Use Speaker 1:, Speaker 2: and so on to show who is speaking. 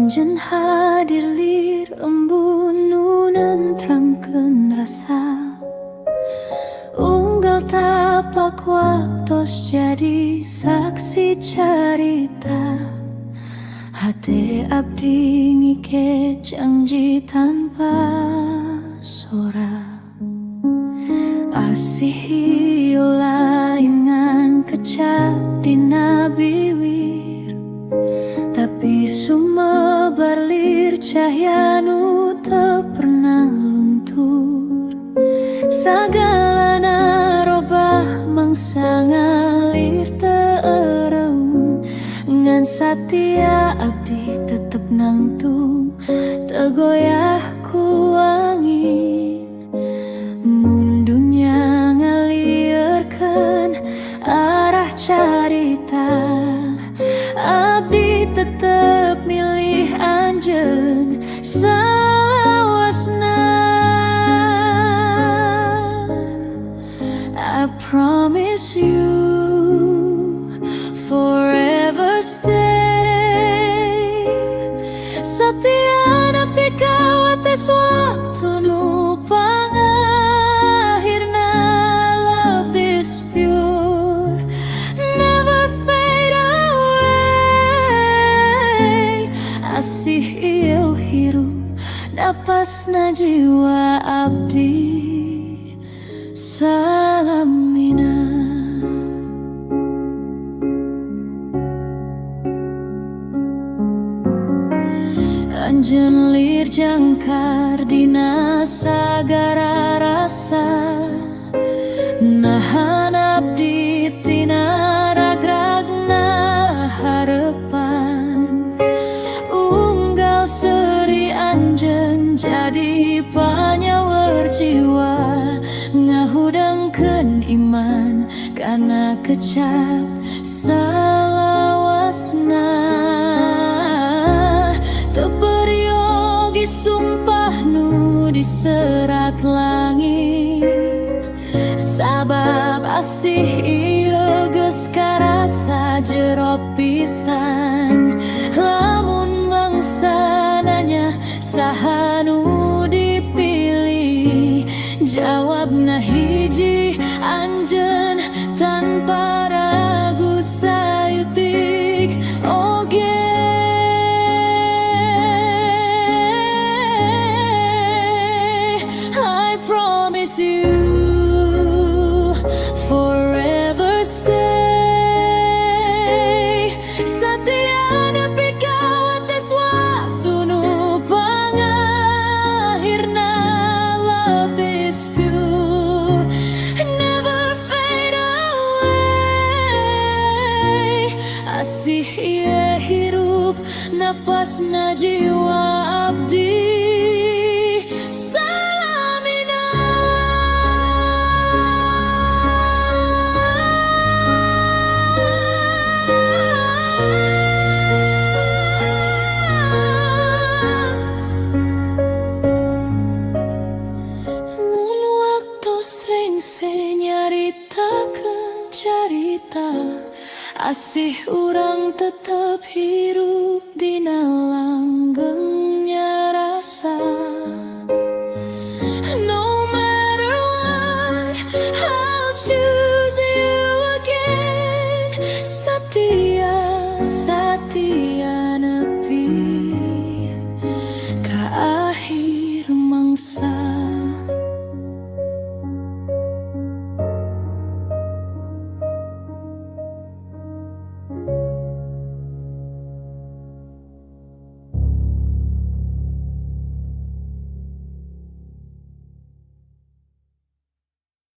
Speaker 1: Anjen hadir lir embun nu nentramkeun rasa unggal taplak waktos jadi saksi carita hate abdi ngike janji tanpa sora asih ieu lain ngan kecap dina bibir tapi sumebar lir cahya nu teu pernah luntur sagalana robah mangsa ngalir teu ereung ngan satia abdi tetep nangtung teu goyah ku angin mun dunya ngalieurkeun arah carita abdi tetep milih anjeun salawasna. I promise you forever stay satia nepi ka wates waktu nu pangakhirna love is pure never fade away asih ieu hirup napasna jiwa abdi salamina. Anjeun lir jangkar dina sagara rasa nahan abdi tina ragragna harepan unggal seri anjeun jadi panyawer jiwa ngahudengkeun iman kana kecap salawasna teu peryogi sumpah nu diserat langit sabab asih ieu geus karasa jero pisan lamun mangsa nanya saha nu dipilih jawabna hiji anjeun tanpa ragu saeutik oge. I promise you forever stay satia nepi ka wates waktu nu pangakhirna love is pure never fade away asih ieu hirup napasna jiwa abdi salamina. Mun waktos rengse nyaritakeun carita asih urang tetep hirup dina langgengnya.